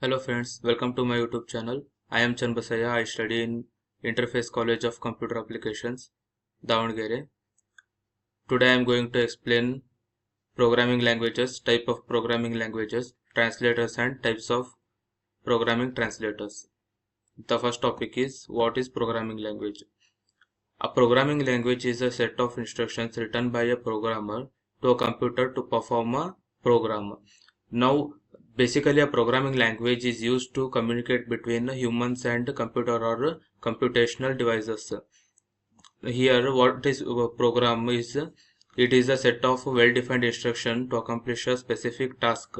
Hello friends, welcome to my YouTube channel. I am Chanbasaya. I study in Interface College of Computer Applications, Davangere. Today I am going to explain programming languages, type of programming languages, translators and types of programming translators. The first topic is what is programming language. A programming language is a set of instructions written by a programmer to a computer to perform a program. Now, basically, a programming language is used to communicate between humans and computer or computational devices. Here, what is a program is it is a set of well-defined instruction to accomplish a specific task.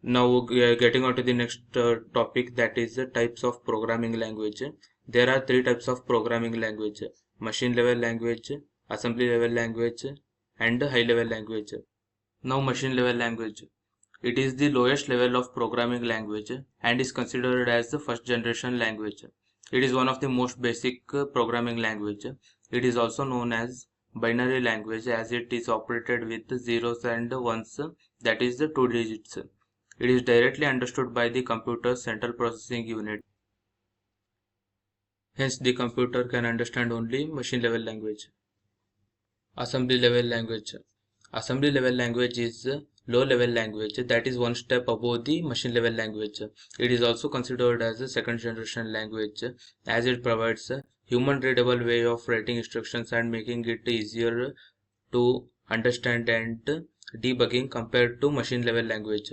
Now, getting on to the next topic, that is types of programming language. There are three types of programming language: machine level language, assembly level language, and high level language. Now, machine level language. It is the lowest level of programming language and is considered as the first generation language. It is one of the most basic programming language. It is also known as binary language as it is operated with zeros and ones, that is the two digits. It is directly understood by the computer's central processing unit. Hence, the computer can understand only machine level language. Assembly level language. Assembly level language is low level language that is one step above the machine level language. It is also considered as a second generation language as it provides a human readable way of writing instructions and making it easier to understand and debugging compared to machine level language.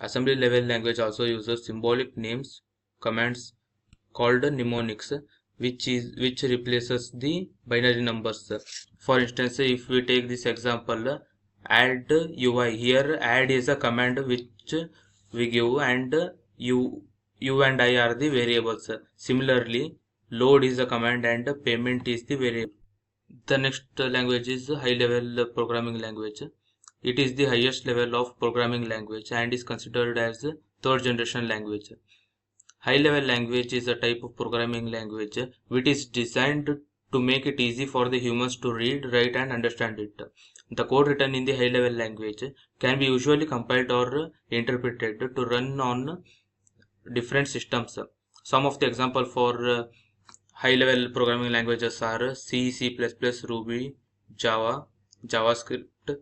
Assembly level language also uses symbolic names, commands called mnemonics, which replaces the binary numbers. For instance, if we take this example, add UI, here add is a command which we give, and u and I are the variables. Similarly, load is a command and payment is the variable. The next language is high level programming language. It is the highest level of programming language and is considered as third generation language. High level language is a type of programming language which is designed to make it easy for the humans to read, write and understand it. The code written in the high level language can be usually compiled or interpreted to run on different systems. Some of the example for high level programming languages are C, C++, Ruby, Java, JavaScript,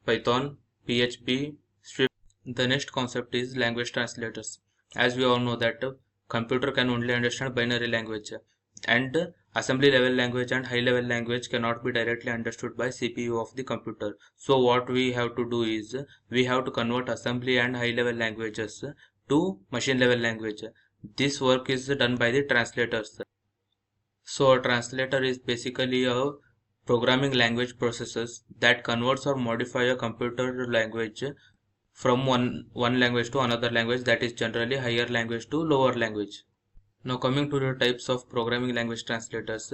Python, PHP, Swift. The next concept is language translators. As we all know that computer can only understand binary language, and assembly level language and high level language cannot be directly understood by CPU of the computer. So what we have to do is we have to convert assembly and high level languages to machine level language. This work is done by the translators. So a translator is basically a programming language processes that converts or modify a computer language from one language to another language, that is generally higher language to lower language. Now coming to the types of programming language translators,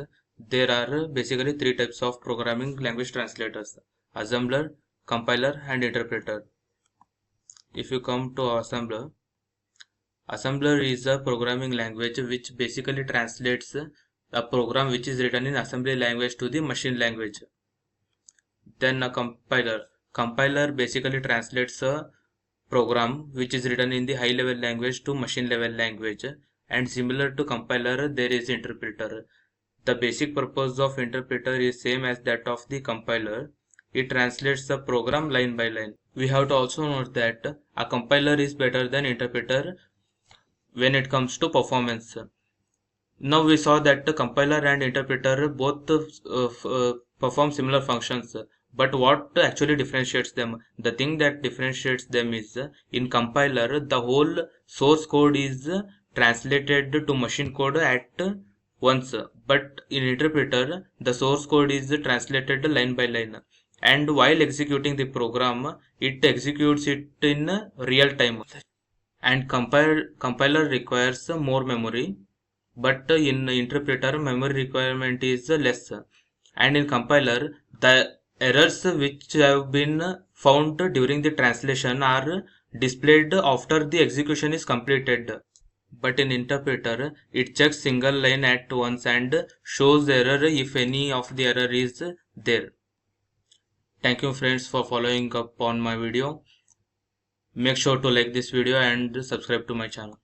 there are basically three types of programming language translators: assembler, compiler and interpreter. If you come to assembler, assembler is a programming language which basically translates a program which is written in assembly language to the machine language. Then a compiler. Compiler basically translates a program which is written in the high level language to machine level language, and similar to compiler there is interpreter. The basic purpose of interpreter is same as that of the compiler. It translates the program line by line. We have to also note that a compiler is better than interpreter when it comes to performance. Now we saw that the compiler and interpreter both perform similar functions, but what actually differentiates them? The thing that differentiates them is in compiler the whole source code is translated to machine code at once, but in interpreter the source code is translated line by line, and while executing the program it executes it in real time. And compiler requires more memory, but in interpreter memory requirement is less, and in compiler the errors which have been found during the translation are displayed after the execution is completed, but in interpreter it checks single line at once and shows the error if any of the error is there. Thank you friends for following up on my video. Make sure to like this video and subscribe to my channel.